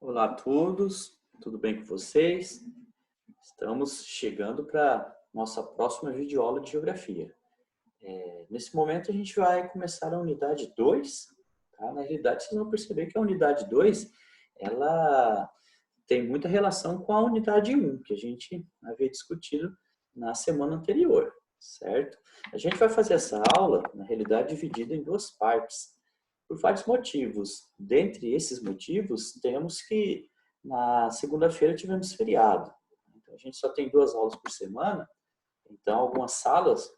Olá a todos, tudo bem com vocês? Estamos chegando para nossa próxima videoaula de Geografia. Nesse momento a gente vai começar a unidade 2. Tá? Na realidade, vocês vão perceber que a unidade 2 ela tem muita relação com a unidade 1, que a gente havia discutido na semana anterior, certo? A gente vai fazer essa aula, na realidade, dividida em duas partes, por vários motivos. Dentre esses motivos, temos que na segunda-feira tivemos feriado. Então, a gente só tem 2 aulas por semana, então algumas salas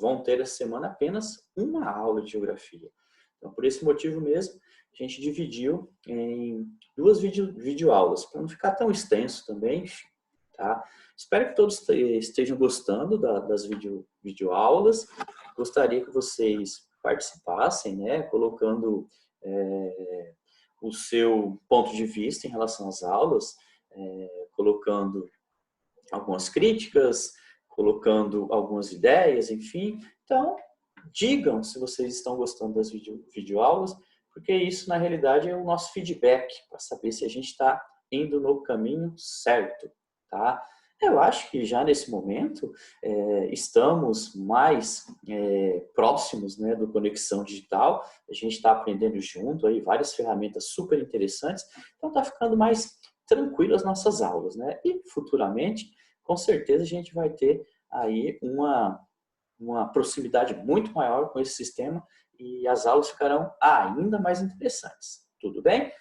vão ter essa semana apenas uma aula de geografia. Então, por esse motivo mesmo, a gente dividiu em duas videoaulas, para não ficar tão extenso também, tá? Espero que todos estejam gostando das videoaulas. Gostaria que vocês participassem, né, colocando o seu ponto de vista em relação às aulas, colocando algumas críticas, colocando algumas ideias, enfim. Então, digam se vocês estão gostando das videoaulas, porque isso, na realidade, é o nosso feedback, para saber se a gente está indo no caminho certo, tá? Eu acho que já nesse momento estamos mais próximos, né, do Conexão Digital. A gente está aprendendo junto aí várias ferramentas super interessantes. Então está ficando mais tranquilo as nossas aulas, né? E futuramente, com certeza, a gente vai ter aí uma proximidade muito maior com esse sistema e as aulas ficarão ainda mais interessantes. Tudo bem?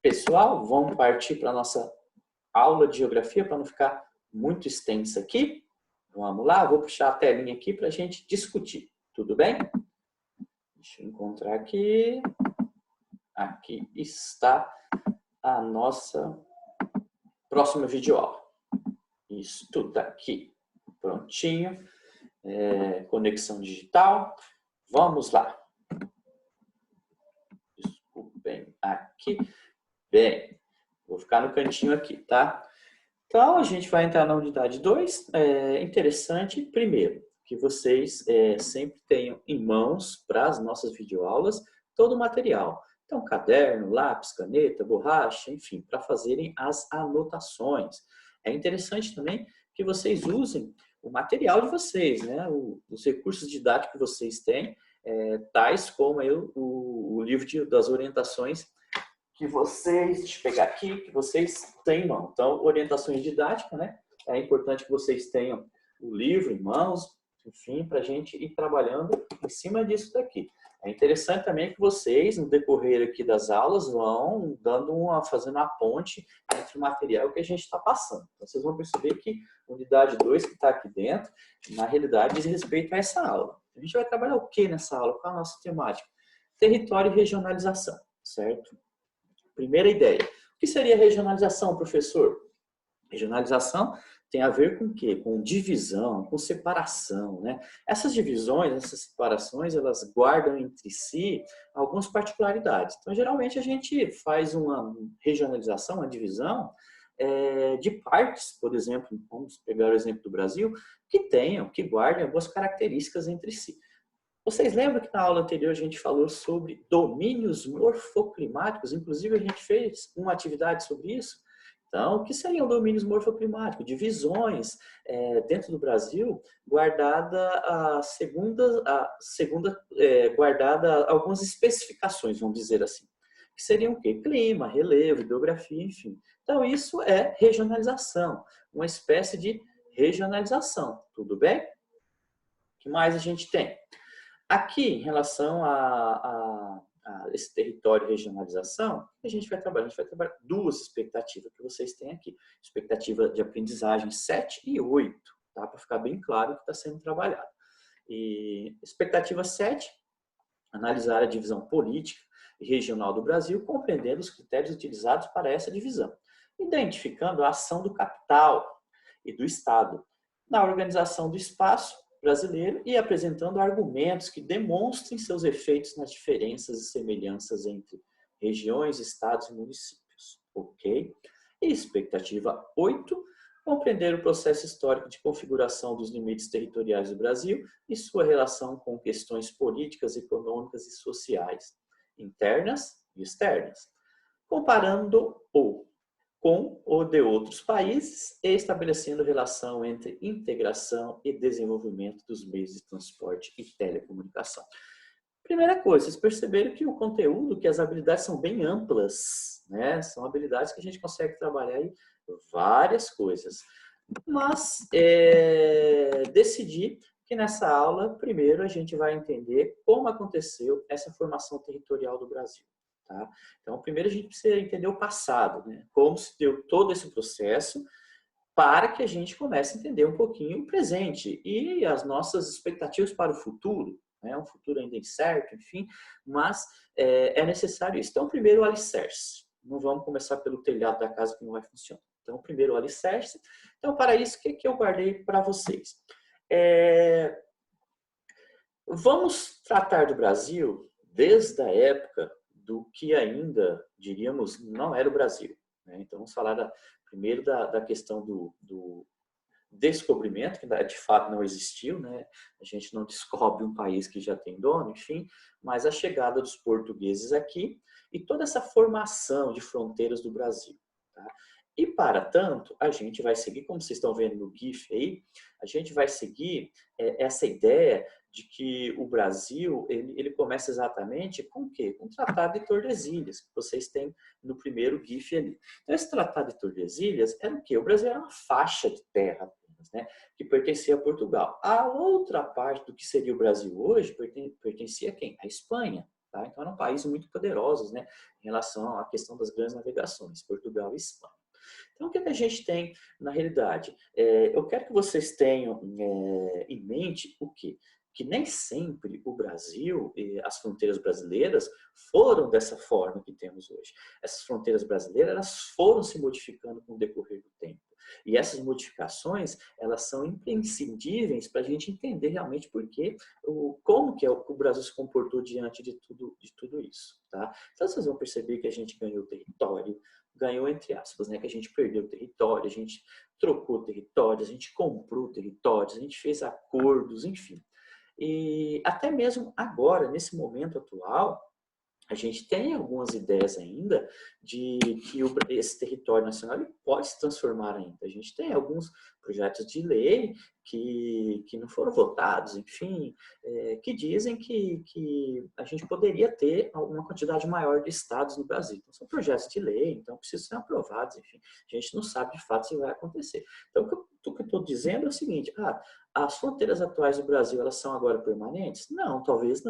Pessoal, vamos partir para a nossa aula de geografia para não ficar muito extensa aqui. Vamos lá, vou puxar a telinha aqui para a gente discutir. Tudo bem? Deixa eu encontrar aqui. Aqui está a nossa próxima videoaula. Isso tudo aqui. Prontinho. Conexão digital. Vamos lá. Desculpem aqui. Bem, vou ficar no cantinho aqui, tá? Então, a gente vai entrar na unidade 2. Interessante, primeiro, que vocês sempre tenham em mãos, para as nossas videoaulas, todo o material. Então, caderno, lápis, caneta, borracha, enfim, para fazerem as anotações. É interessante também que vocês usem o material de vocês, né? Os recursos didáticos que vocês têm, tais como aí o livro das orientações que vocês, deixa eu pegar aqui, que vocês têm em mão. Então, orientações didáticas, né? É importante que vocês tenham o livro em mãos, enfim, para a gente ir trabalhando em cima disso daqui. É interessante também que vocês, no decorrer aqui das aulas, vão fazendo uma ponte entre o material que a gente está passando. Então, vocês vão perceber que a unidade 2 que está aqui dentro, na realidade, diz respeito a essa aula. A gente vai trabalhar o que nessa aula? Qual a nossa temática? Território e regionalização, certo? Primeira ideia. O que seria regionalização, professor? Regionalização tem a ver com o quê? Com divisão, com separação, né? Essas divisões, essas separações, elas guardam entre si algumas particularidades. Então, geralmente, a gente faz uma regionalização, uma divisão de partes, por exemplo, vamos pegar o exemplo do Brasil, que guardem algumas características entre si. Vocês lembram que na aula anterior a gente falou sobre domínios morfoclimáticos? Inclusive, a gente fez uma atividade sobre isso. Então, o que seriam domínios morfoclimáticos? Divisões dentro do Brasil, guardada algumas especificações, vamos dizer assim. Que seriam o quê? Clima, relevo, hidrografia, enfim. Então, isso é regionalização, uma espécie de regionalização. Tudo bem? O que mais a gente tem? Aqui, em relação a esse território e regionalização, a gente vai trabalhar duas expectativas que vocês têm aqui. Expectativa de aprendizagem 7 e 8, tá? Para ficar bem claro o que está sendo trabalhado. E expectativa 7, analisar a divisão política e regional do Brasil, compreendendo os critérios utilizados para essa divisão, identificando a ação do capital e do Estado na organização do espaço brasileiro e apresentando argumentos que demonstrem seus efeitos nas diferenças e semelhanças entre regiões, estados e municípios. Ok? E expectativa 8, compreender o processo histórico de configuração dos limites territoriais do Brasil e sua relação com questões políticas, econômicas e sociais, internas e externas. comparando-o com o de outros países e estabelecendo relação entre integração e desenvolvimento dos meios de transporte e telecomunicação. Primeira coisa, vocês perceberam que o conteúdo, que as habilidades são bem amplas, né? São habilidades que a gente consegue trabalhar em várias coisas. Mas decidi que nessa aula, primeiro, a gente vai entender como aconteceu essa formação territorial do Brasil. Tá? Então, primeiro a gente precisa entender o passado, né? Como se deu todo esse processo, para que a gente comece a entender um pouquinho o presente e as nossas expectativas para o futuro, né? Um futuro ainda incerto, enfim, mas é necessário isso. Então, primeiro o alicerce. Não vamos começar pelo telhado da casa que não vai funcionar. Então, primeiro o alicerce. Então, para isso, o que eu guardei para vocês? Vamos tratar do Brasil desde a época do que ainda, diríamos, não era o Brasil. Né? Então, vamos falar primeiro da questão do descobrimento, que de fato não existiu, né? A gente não descobre um país que já tem dono, enfim, mas a chegada dos portugueses aqui e toda essa formação de fronteiras do Brasil. Tá? E, para tanto, a gente vai seguir, como vocês estão vendo no GIF aí, a gente vai seguir essa ideia de que o Brasil, ele começa exatamente com o quê? Com o Tratado de Tordesilhas, que vocês têm no primeiro GIF ali. Então, esse Tratado de Tordesilhas era o quê? O Brasil era uma faixa de terra apenas, né? Que pertencia a Portugal. A outra parte do que seria o Brasil hoje pertencia a quem? A Espanha. Tá? Então, eram países muito poderosos, né? Em relação à questão das grandes navegações, Portugal e Espanha. Então, o que a gente tem na realidade? Eu quero que vocês tenham em mente o quê? Que nem sempre o Brasil e as fronteiras brasileiras foram dessa forma que temos hoje. Essas fronteiras brasileiras, elas foram se modificando com o decorrer do tempo. E essas modificações, elas são imprescindíveis para a gente entender realmente como que o Brasil se comportou diante de tudo isso. Tá? Então, vocês vão perceber que a gente ganhou território, ganhou entre aspas, né? Que a gente perdeu território, a gente trocou territórios, a gente comprou territórios, a gente fez acordos, enfim. E até mesmo agora, nesse momento atual, a gente tem algumas ideias ainda de que esse território nacional pode se transformar ainda. A gente tem alguns projetos de lei que não foram votados, enfim, que dizem que a gente poderia ter uma quantidade maior de estados no Brasil. Então, são projetos de lei, então precisam ser aprovados, enfim. A gente não sabe de fato se vai acontecer. Então, o que eu estou dizendo é o seguinte, as fronteiras atuais do Brasil, elas são agora permanentes? Não, talvez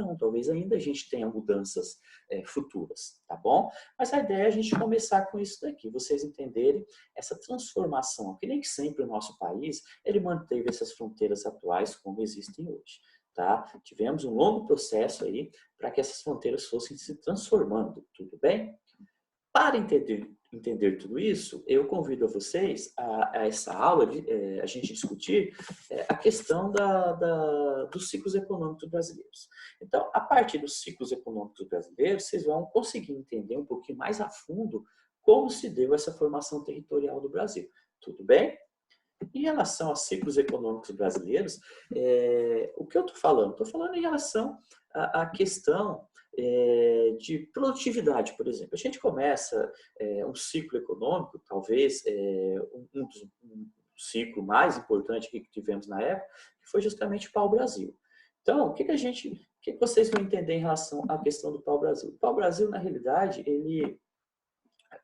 ainda a gente tenha mudanças futuras, tá bom? Mas a ideia é a gente começar com isso daqui, vocês entenderem essa transformação, que nem sempre o nosso país, ele manteve essas fronteiras atuais como existem hoje, tá? Tivemos um longo processo aí para que essas fronteiras fossem se transformando, tudo bem? Para entender tudo isso, eu convido a vocês a essa aula, a gente discutir a questão dos ciclos econômicos brasileiros. Então, a partir dos ciclos econômicos brasileiros, vocês vão conseguir entender um pouquinho mais a fundo como se deu essa formação territorial do Brasil. Tudo bem? Em relação aos ciclos econômicos brasileiros, o que eu estou falando? Estou falando em relação à questão de produtividade, por exemplo. A gente começa um ciclo econômico, talvez um ciclo mais importante que tivemos na época, que foi justamente o pau-brasil. Então, o que vocês vão entender em relação à questão do pau-brasil? O pau-brasil, na realidade,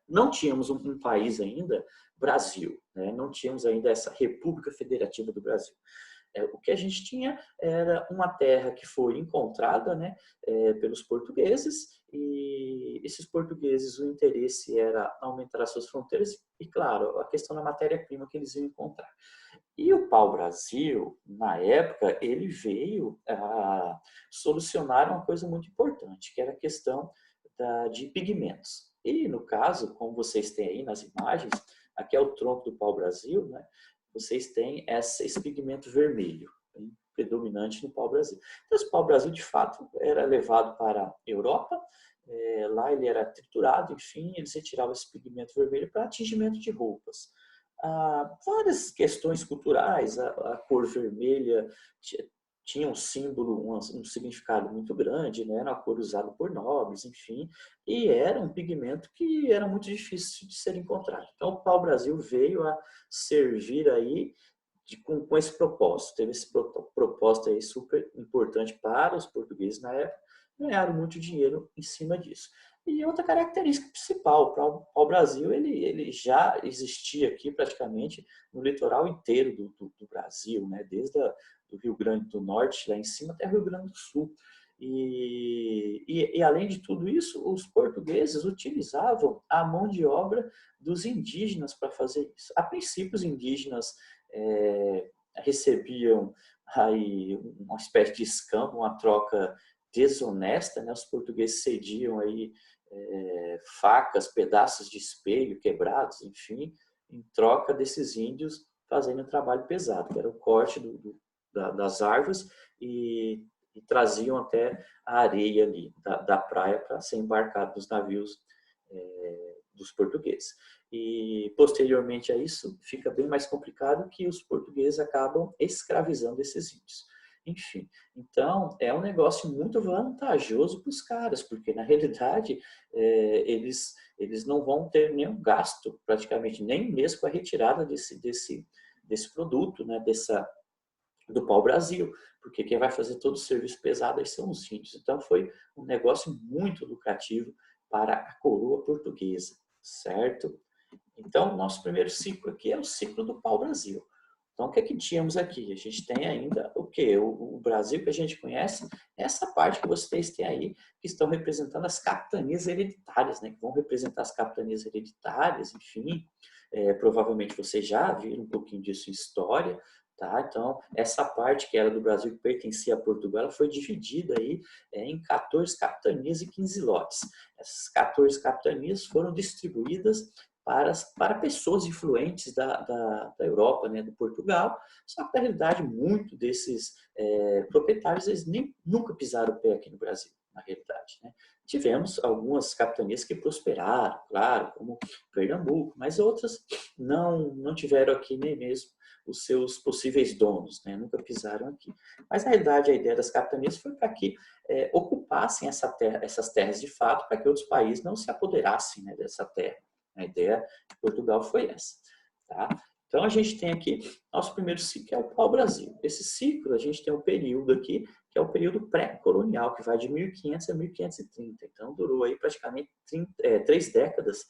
não tínhamos um país ainda, Brasil, né? Não tínhamos ainda essa República Federativa do Brasil. O que a gente tinha era uma terra que foi encontrada, né, pelos portugueses, e esses portugueses, o interesse era aumentar as suas fronteiras e, claro, a questão da matéria-prima que eles iam encontrar. E o pau-brasil, na época, ele veio a solucionar uma coisa muito importante, que era a questão de pigmentos. E, no caso, como vocês têm aí nas imagens, aqui é o tronco do pau-brasil, né? Vocês têm esse pigmento vermelho, bem predominante no pau-brasil. Então, esse pau-brasil, de fato, era levado para a Europa, lá ele era triturado, enfim, eles retiravam esse pigmento vermelho para tingimento de roupas. Várias questões culturais, a cor vermelha tinha um símbolo, um significado muito grande, né? Era uma cor usada por nobres, enfim, e era um pigmento que era muito difícil de ser encontrado. Então, o pau-brasil veio a servir aí com esse propósito. Teve esse propósito aí super importante para os portugueses na época, ganharam muito dinheiro em cima disso. E outra característica principal, para o pau-brasil, ele já existia aqui praticamente no litoral inteiro do Brasil, né? Desde do Rio Grande do Norte, lá em cima, até o Rio Grande do Sul. E além de tudo isso, os portugueses utilizavam a mão de obra dos indígenas para fazer isso. A princípio, os indígenas recebiam aí uma espécie de escambo, uma troca desonesta, né? Os portugueses cediam aí facas, pedaços de espelho quebrados, enfim, em troca desses índios fazendo um trabalho pesado, que era o corte das árvores e traziam até a areia ali da praia para ser embarcado nos navios dos portugueses. E posteriormente a isso fica bem mais complicado, que os portugueses acabam escravizando esses índios. Enfim, então é um negócio muito vantajoso para os caras, porque na realidade eles não vão ter nenhum gasto, praticamente, nem mesmo com a retirada desse produto, né, do pau-brasil, porque quem vai fazer todo o serviço pesado aí são os índios. Então foi um negócio muito lucrativo para a coroa portuguesa, certo? Então, nosso primeiro ciclo aqui é o ciclo do pau-brasil. Então, o que é que tínhamos aqui? A gente tem ainda o quê? O Brasil que a gente conhece, essa parte que vocês têm aí, que estão representando as capitanias hereditárias, né? Que vão representar as capitanias hereditárias, enfim. Provavelmente vocês já viram um pouquinho disso em história, tá? Então, essa parte que era do Brasil, que pertencia a Portugal, ela foi dividida aí em 14 capitanias e 15 lotes. Essas 14 capitanias foram distribuídas para pessoas influentes da Europa, né, do Portugal, só que na realidade muito desses proprietários eles nunca pisaram o pé aqui no Brasil, na realidade, né? Tivemos algumas capitanias que prosperaram, claro, como Pernambuco, mas outras não tiveram aqui nem mesmo os seus possíveis donos, né? Nunca pisaram aqui. Mas na realidade a ideia das capitanias foi para que ocupassem essas terras de fato, para que outros países não se apoderassem, né, dessa terra. A ideia de Portugal foi essa. Tá? Então, a gente tem aqui nosso primeiro ciclo, que é o pau-brasil. Esse ciclo, a gente tem um período aqui, que é o período pré-colonial, que vai de 1500 a 1530. Então, durou aí praticamente 3 décadas.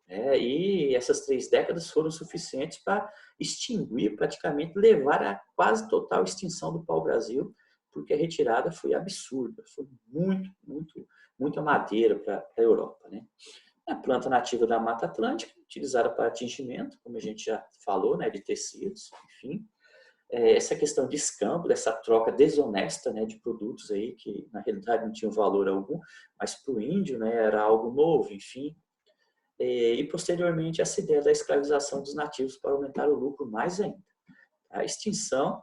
E essas 3 décadas foram suficientes para extinguir, praticamente levar a quase total extinção do pau-brasil, porque a retirada foi absurda. Foi muita madeira para a Europa, né? A planta nativa da Mata Atlântica, utilizada para tingimento, como a gente já falou, né, de tecidos, enfim. Essa questão de escambo, dessa troca desonesta, né, de produtos aí que na realidade não tinham valor algum, mas para o índio, né, era algo novo, enfim. E posteriormente essa ideia da escravização dos nativos para aumentar o lucro mais ainda. A extinção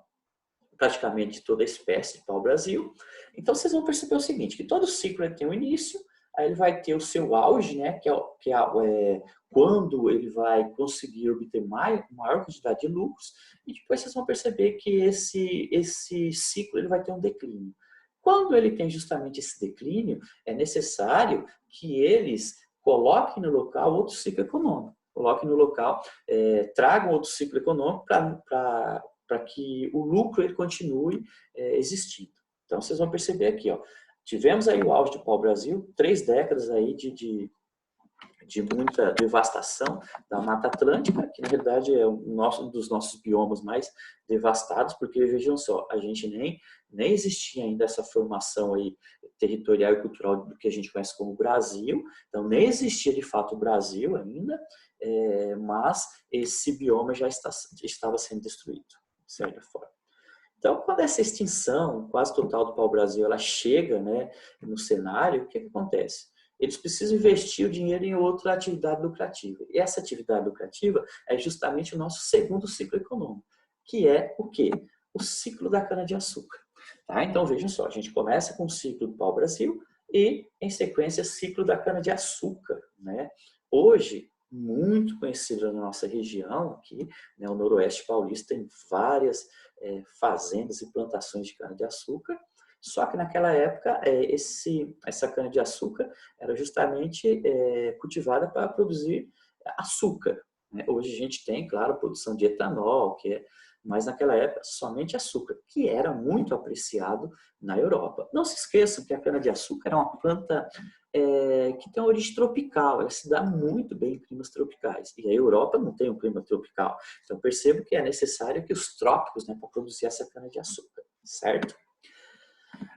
praticamente de toda a espécie de pau-brasil. Então vocês vão perceber o seguinte, que todo ciclo tem um início, aí ele vai ter o seu auge, né, que é quando ele vai conseguir obter maior quantidade de lucros, e depois vocês vão perceber que esse ciclo ele vai ter um declínio. Quando ele tem justamente esse declínio, é necessário que eles coloquem no local outro ciclo econômico, coloquem no local, tragam outro ciclo econômico para que o lucro ele continue existindo. Então, vocês vão perceber aqui, ó, tivemos aí o auge do pau-brasil, 3 décadas aí de muita devastação da Mata Atlântica, que na verdade é um dos nossos biomas mais devastados, porque vejam só, a gente nem existia ainda essa formação aí territorial e cultural do que a gente conhece como Brasil, então nem existia de fato o Brasil ainda, mas esse bioma já estava sendo destruído, de certa forma. Então, quando essa extinção quase total do pau-brasil ela chega, né, no cenário, o que acontece? Eles precisam investir o dinheiro em outra atividade lucrativa. E essa atividade lucrativa é justamente o nosso segundo ciclo econômico, que é o quê? O ciclo da cana-de-açúcar. Tá? Então, vejam só, a gente começa com o ciclo do pau-brasil e, em sequência, ciclo da cana-de-açúcar. Né? Hoje, muito conhecido na nossa região aqui, né, o Noroeste Paulista tem várias fazendas e plantações de cana-de-açúcar. Só que naquela época, essa cana-de-açúcar era justamente cultivada para produzir açúcar, né? Hoje a gente tem, claro, produção de etanol, mas naquela época somente açúcar, que era muito apreciado na Europa. Não se esqueçam que a cana-de-açúcar é uma planta que tem uma origem tropical, ela se dá muito bem em climas tropicais. E a Europa não tem um clima tropical. Então percebo que é necessário que os trópicos, né, para produzir essa cana-de-açúcar, certo?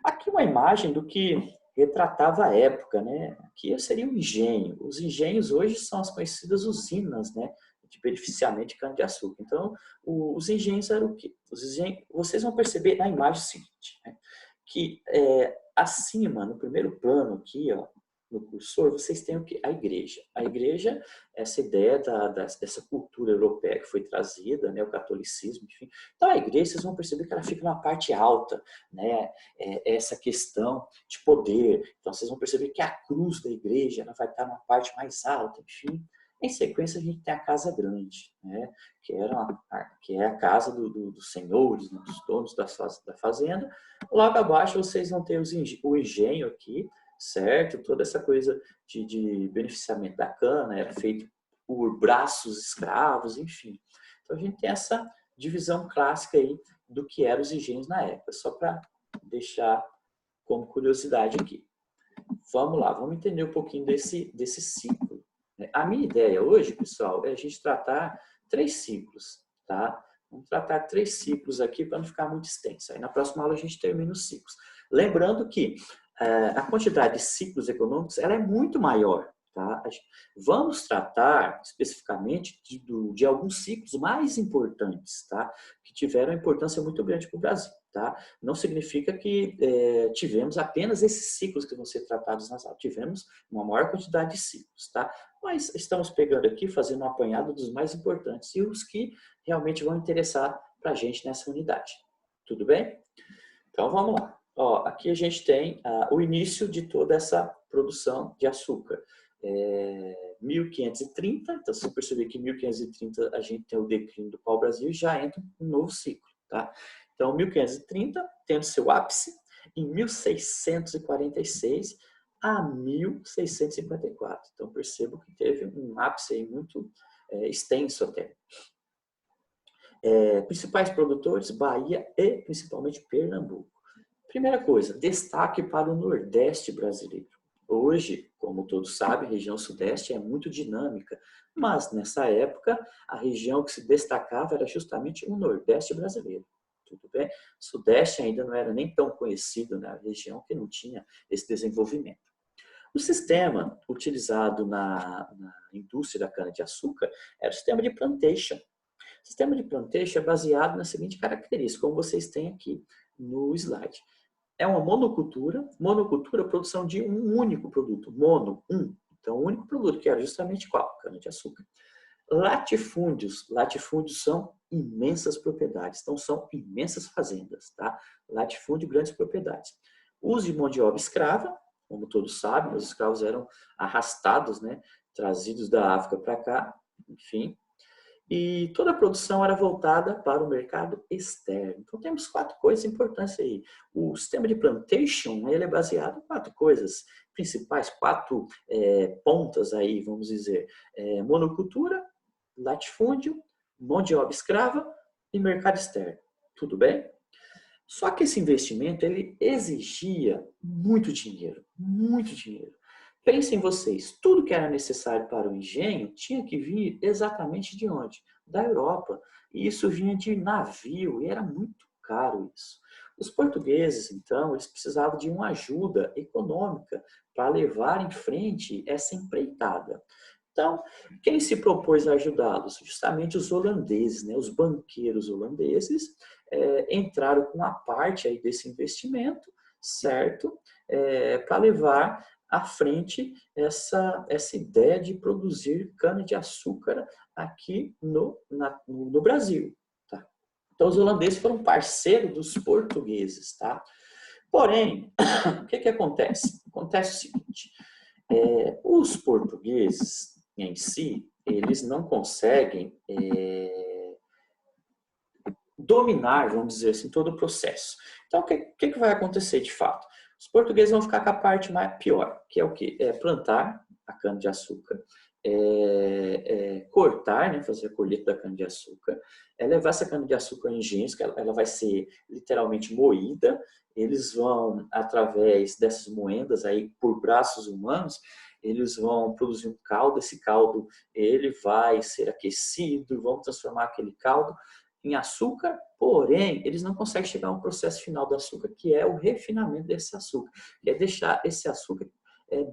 Aqui uma imagem do que retratava a época, né? Aqui seria um engenho. Os engenhos hoje são as conhecidas usinas, né, de beneficiamento de cana-de-açúcar. Então, os engenhos eram o quê? Vocês vão perceber na imagem seguinte, né, que acima, no primeiro plano aqui, ó, no cursor, vocês têm o quê? A igreja. A igreja, essa ideia dessa cultura europeia que foi trazida, né, o catolicismo, enfim. Então, a igreja, vocês vão perceber que ela fica na parte alta, né, essa questão de poder. Então, vocês vão perceber que a cruz da igreja ela vai estar na parte mais alta, enfim. Em sequência, a gente tem a casa grande, né, que é a casa dos senhores, né, dos donos da fazenda. Logo abaixo, vocês vão ter o engenho aqui, certo? Toda essa coisa de beneficiamento da cana era feito por braços escravos, enfim. Então, a gente tem essa divisão clássica aí do que eram os engenhos na época, só para deixar como curiosidade aqui. Vamos lá, vamos entender um pouquinho desse ciclo. A minha ideia hoje, pessoal, é a gente tratar 3 ciclos, tá? Vamos tratar 3 ciclos aqui para não ficar muito extenso. Aí na próxima aula a gente termina os ciclos. Lembrando que a quantidade de ciclos econômicos ela é muito maior, tá? Vamos tratar especificamente de alguns ciclos mais importantes, tá? Que tiveram importância muito grande para o Brasil, tá? Não significa que tivemos apenas esses ciclos que vão ser tratados nas aulas. Tivemos uma maior quantidade de ciclos, tá? Mas estamos pegando aqui, fazendo um apanhado dos mais importantes e os que realmente vão interessar para a gente nessa unidade. Tudo bem? Então, vamos lá. Ó, aqui a gente tem o início de toda essa produção de açúcar. 1530, então você perceber que em 1530 a gente tem o declínio do pau-brasil e já entra um novo ciclo, tá? Então, 1530 tendo seu ápice em 1646 a 1654. Então, percebo que teve um ápice aí muito extenso até. Principais produtores, Bahia e principalmente Pernambuco. Primeira coisa, destaque para o Nordeste brasileiro. Hoje, como todos sabem, a região Sudeste é muito dinâmica, mas nessa época a região que se destacava era justamente o Nordeste brasileiro. Tudo bem? Sudeste ainda não era nem tão conhecido na região que não tinha esse desenvolvimento. O sistema utilizado na indústria da cana-de-açúcar era o sistema de plantation. O sistema de plantation é baseado na seguinte característica, como vocês têm aqui no slide. É uma monocultura, produção de um único produto, Então, o único produto que era justamente qual? Cana-de-açúcar. Latifúndios são imensas propriedades, então são imensas fazendas, tá? Latifúndio, grandes propriedades. Uso de mão de obra escrava, como todos sabem, os escravos eram arrastados, né? Trazidos da África para cá, enfim. E toda a produção era voltada para o mercado externo. Então, temos 4 coisas importantes aí. O sistema de plantation ele é baseado em 4 coisas principais, 4 pontas aí, vamos dizer. Monocultura, latifúndio, mão de obra escrava e mercado externo. Tudo bem? Só que esse investimento ele exigia muito dinheiro, muito dinheiro. Pensem vocês, tudo que era necessário para o engenho tinha que vir exatamente de onde? Da Europa. E isso vinha de navio e era muito caro isso. Os portugueses, então, eles precisavam de uma ajuda econômica para levar em frente essa empreitada. Então, quem se propôs a ajudá-los? Justamente os holandeses, né? Os banqueiros holandeses entraram com uma parte aí desse investimento, certo? Para levar à frente essa ideia de produzir cana-de-açúcar aqui no Brasil. Tá? Então, os holandeses foram parceiros dos portugueses. Tá? Porém, o que acontece? Acontece o seguinte, os portugueses em si, eles não conseguem dominar, vamos dizer assim, todo o processo. Então, o que vai acontecer de fato? Os portugueses vão ficar com a parte mais pior, que é o quê? É plantar a cana-de-açúcar, cortar, né, fazer a colheita da cana-de-açúcar, levar essa cana-de-açúcar em engenhos, que ela vai ser literalmente moída. Eles vão, através dessas moendas aí, por braços humanos, eles vão produzir um caldo. Esse caldo ele vai ser aquecido, vão transformar aquele caldo em açúcar, porém, eles não conseguem chegar ao processo final do açúcar, que é o refinamento desse açúcar, que é deixar esse açúcar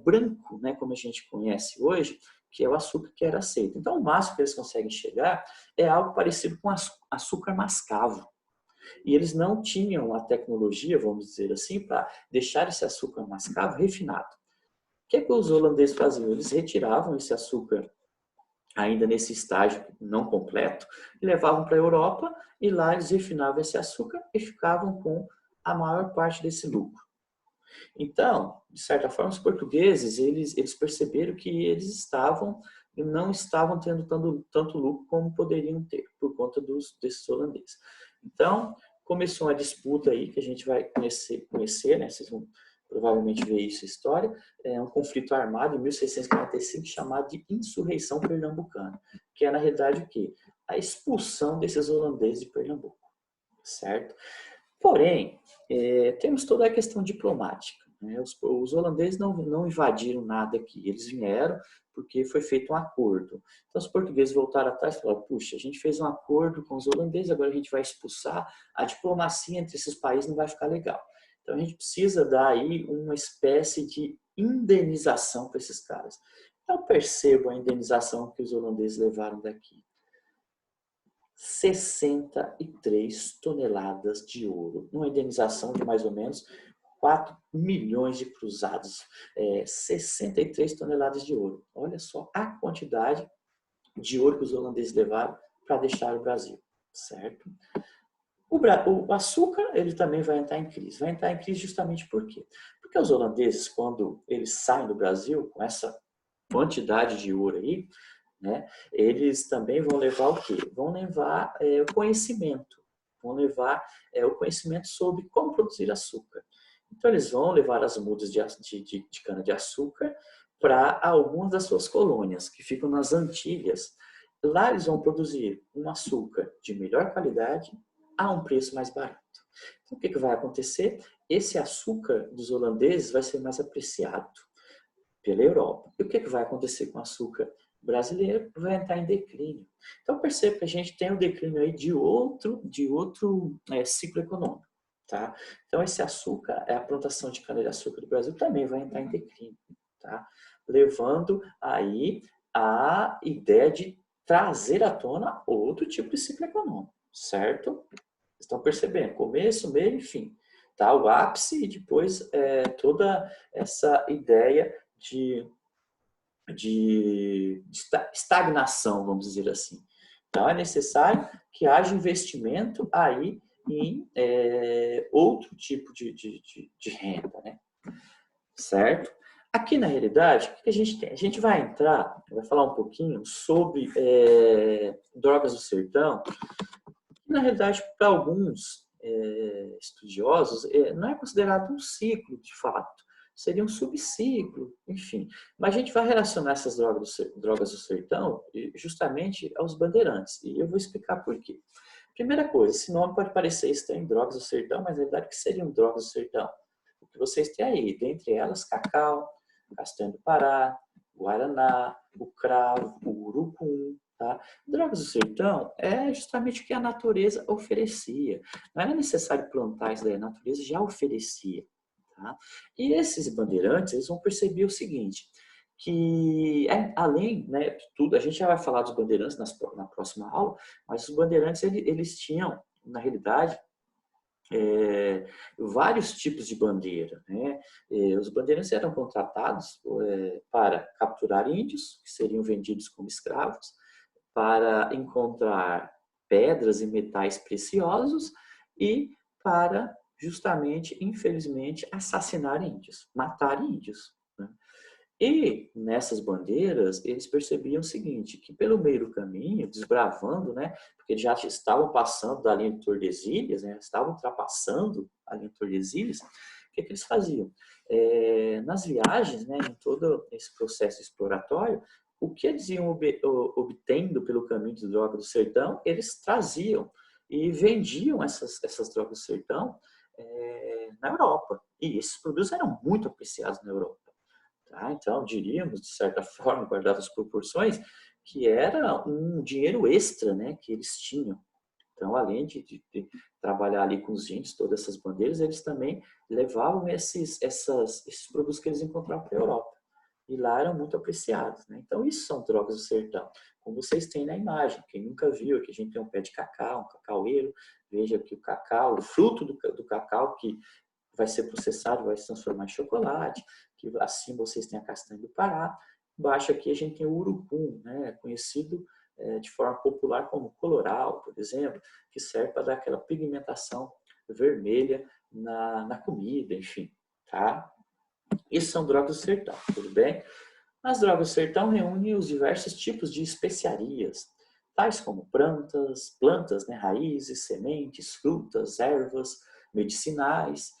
branco, né, como a gente conhece hoje, que é o açúcar que era aceito. Então, o máximo que eles conseguem chegar é algo parecido com açúcar mascavo. E eles não tinham a tecnologia, vamos dizer assim, para deixar esse açúcar mascavo refinado. O que os holandeses faziam? Eles retiravam esse açúcar ainda nesse estágio não completo, e levavam para a Europa, e lá eles refinavam esse açúcar e ficavam com a maior parte desse lucro. Então, de certa forma, os portugueses, eles perceberam que eles não estavam tendo tanto lucro como poderiam ter, por conta desses holandeses. Então, começou uma disputa aí, que a gente vai conhecer, né? Vocês vão provavelmente ver isso na história, um conflito armado em 1645 chamado de Insurreição Pernambucana, que é, na realidade, o quê? A expulsão desses holandeses de Pernambuco, certo? Porém, temos toda a questão diplomática. Né? Os holandeses não invadiram nada aqui, eles vieram porque foi feito um acordo. Então, os portugueses voltaram atrás e falaram, puxa, a gente fez um acordo com os holandeses, agora a gente vai expulsar, a diplomacia entre esses países não vai ficar legal. Então, a gente precisa dar aí uma espécie de indenização para esses caras. Então, percebo a indenização que os holandeses levaram daqui. 63 toneladas de ouro, uma indenização de mais ou menos 4 milhões de cruzados, 63 toneladas de ouro. Olha só a quantidade de ouro que os holandeses levaram para deixar o Brasil, certo? O açúcar, ele também vai entrar em crise. Vai entrar em crise justamente por quê? Porque os holandeses, quando eles saem do Brasil com essa quantidade de ouro aí, né, eles também vão levar o quê? Vão levar o conhecimento. Vão levar o conhecimento sobre como produzir açúcar. Então, eles vão levar as mudas de cana-de-açúcar para algumas das suas colônias, que ficam nas Antilhas. Lá eles vão produzir um açúcar de melhor qualidade a um preço mais barato. Então, o que vai acontecer? Esse açúcar dos holandeses vai ser mais apreciado pela Europa. E o que vai acontecer com o açúcar brasileiro? Vai entrar em declínio. Então, perceba que a gente tem um declínio aí de outro ciclo econômico. Tá? Então, esse açúcar, a plantação de cana-de-açúcar do Brasil também vai entrar em declínio. Tá? Levando aí a ideia de trazer à tona outro tipo de ciclo econômico. Certo? Estão percebendo? Começo, meio e fim. Tá? O ápice e depois toda essa ideia de estagnação, vamos dizer assim. Então, é necessário que haja investimento aí em outro tipo de renda, né? Certo? Aqui, na realidade, o que a gente tem? A gente vai falar um pouquinho sobre drogas do sertão. Na realidade, para alguns estudiosos, não é considerado um ciclo, de fato. Seria um subciclo, enfim. Mas a gente vai relacionar essas drogas do sertão justamente aos bandeirantes. E eu vou explicar por quê. Primeira coisa, esse nome pode parecer estranho, drogas do sertão, mas na verdade, o que seriam drogas do sertão? O que vocês têm aí, dentre elas, cacau, castanha do Pará, guaraná, o cravo, o urucum. Tá? Drogas do sertão é justamente o que a natureza oferecia. Não era necessário plantar isso daí, a natureza já oferecia. Tá? E esses bandeirantes, eles vão perceber o seguinte, que além, né, de tudo, a gente já vai falar dos bandeirantes na próxima aula, mas os bandeirantes, eles tinham, na realidade, vários tipos de bandeira. Né? Os bandeirantes eram contratados para capturar índios, que seriam vendidos como escravos, para encontrar pedras e metais preciosos e para, justamente, infelizmente, assassinar índios, matar índios. Né? E nessas bandeiras, eles percebiam o seguinte, que pelo meio do caminho, desbravando, né, porque já estavam passando da linha de Tordesilhas, né, estavam ultrapassando a linha de Tordesilhas, o que eles faziam? Nas viagens, né, em todo esse processo exploratório, o que eles iam obtendo pelo caminho de droga do sertão, eles traziam e vendiam essas drogas do sertão na Europa. E esses produtos eram muito apreciados na Europa. Tá? Então, diríamos, de certa forma, guardadas as proporções, que era um dinheiro extra, né, que eles tinham. Então, além de trabalhar ali com os índios, todas essas bandeiras, eles também levavam esses produtos que eles encontravam para a Europa. E lá eram muito apreciados. Né? Então, isso são drogas do sertão. Como vocês têm na imagem. Quem nunca viu, aqui a gente tem um pé de cacau, um cacaueiro. Veja que o cacau, o fruto do cacau que vai ser processado, vai se transformar em chocolate, que acima vocês têm a castanha do Pará, embaixo aqui a gente tem o urucum, né, conhecido de forma popular como coloral, por exemplo, que serve para dar aquela pigmentação vermelha na comida, enfim, tá? Isso são drogas do sertão, tudo bem? As drogas do sertão reúnem os diversos tipos de especiarias, tais como plantas, né, raízes, sementes, frutas, ervas, medicinais,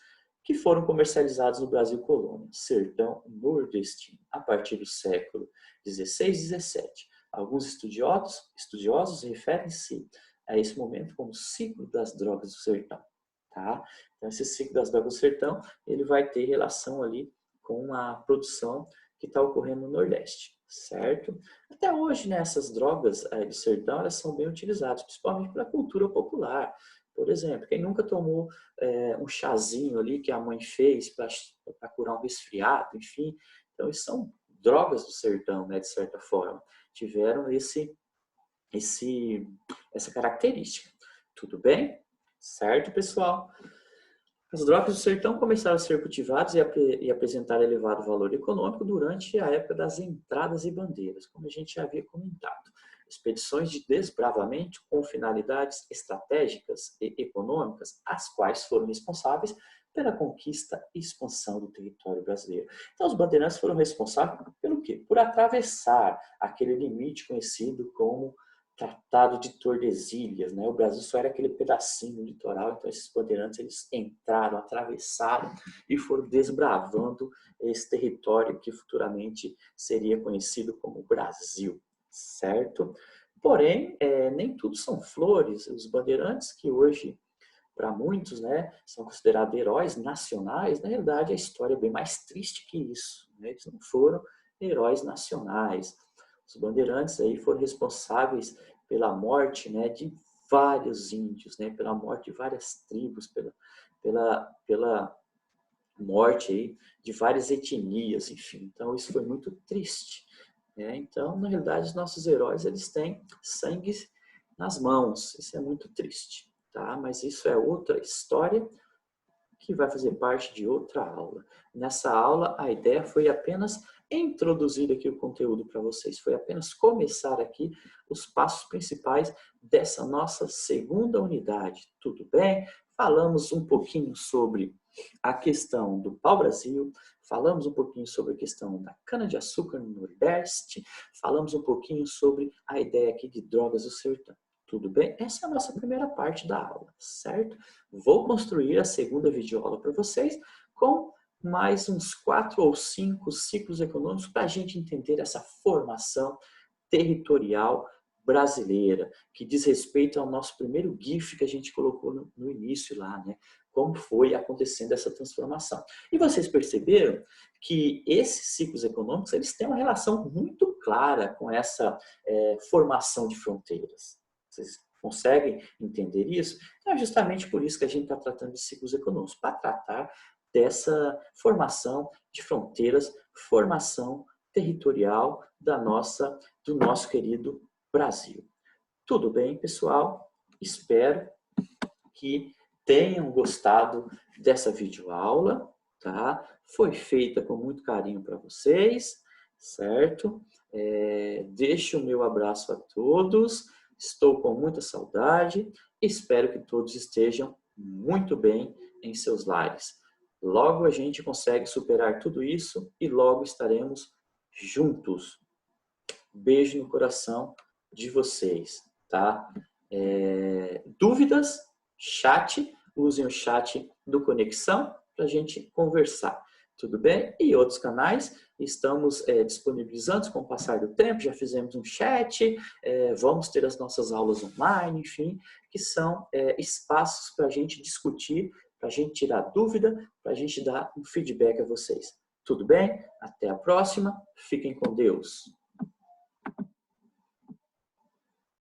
que foram comercializados no Brasil colônia, sertão nordestino, a partir do século XVI e XVII. Alguns estudiosos referem-se a esse momento como ciclo das drogas do sertão. Tá? Então, esse ciclo das drogas do sertão ele vai ter relação ali com a produção que está ocorrendo no Nordeste, certo? Até hoje, né, essas drogas do sertão elas são bem utilizadas, principalmente para a cultura popular. Por exemplo, quem nunca tomou um chazinho ali que a mãe fez para curar um resfriado, enfim. Então, isso são drogas do sertão, né, de certa forma. Tiveram essa característica. Tudo bem? Certo, pessoal? As drogas do sertão começaram a ser cultivadas e apresentar elevado valor econômico durante a época das entradas e bandeiras, como a gente já havia comentado. Expedições de desbravamento com finalidades estratégicas e econômicas, as quais foram responsáveis pela conquista e expansão do território brasileiro. Então, os bandeirantes foram responsáveis pelo quê? Por atravessar aquele limite conhecido como Tratado de Tordesilhas, né? O Brasil só era aquele pedacinho litoral, então esses bandeirantes eles entraram, atravessaram e foram desbravando esse território que futuramente seria conhecido como Brasil, certo? Porém, nem tudo são flores. Os bandeirantes que hoje, para muitos, né, são considerados heróis nacionais, na realidade a história é bem mais triste que isso. Né? Eles não foram heróis nacionais. Os bandeirantes aí foram responsáveis pela morte, né, de vários índios, né, pela morte de várias tribos, pela morte aí de várias etnias, enfim. Então isso foi muito triste. Né? Então, na realidade, os nossos heróis eles têm sangue nas mãos. Isso é muito triste, tá? Mas isso é outra história que vai fazer parte de outra aula. Nessa aula, a ideia foi apenas introduzir aqui o conteúdo para vocês. Foi apenas começar aqui os passos principais dessa nossa segunda unidade. Tudo bem? Falamos um pouquinho sobre a questão do pau-brasil, falamos um pouquinho sobre a questão da cana-de-açúcar no Nordeste, falamos um pouquinho sobre a ideia aqui de drogas do sertão. Tudo bem? Essa é a nossa primeira parte da aula, certo? Vou construir a segunda videoaula para vocês com mais uns 4 ou 5 ciclos econômicos para a gente entender essa formação territorial brasileira, que diz respeito ao nosso primeiro GIF que a gente colocou no início lá, né? Como foi acontecendo essa transformação. E vocês perceberam que esses ciclos econômicos eles têm uma relação muito clara com essa formação de fronteiras. Vocês conseguem entender isso? Então, é justamente por isso que a gente está tratando de ciclos econômicos, para tratar dessa formação de fronteiras, formação territorial do nosso querido Brasil. Tudo bem, pessoal? Espero que tenham gostado dessa videoaula, tá? Foi feita com muito carinho para vocês, certo? Deixo o meu abraço a todos. Estou com muita saudade. Espero que todos estejam muito bem em seus lares. Logo a gente consegue superar tudo isso e logo estaremos juntos. Beijo no coração de vocês, tá? Dúvidas? Chat. Usem o chat do Conexão para a gente conversar. Tudo bem? E outros canais estamos disponibilizando com o passar do tempo. Já fizemos um chat, vamos ter as nossas aulas online, enfim, que são espaços para a gente discutir, para a gente tirar dúvida, para a gente dar um feedback a vocês. Tudo bem? Até a próxima. Fiquem com Deus.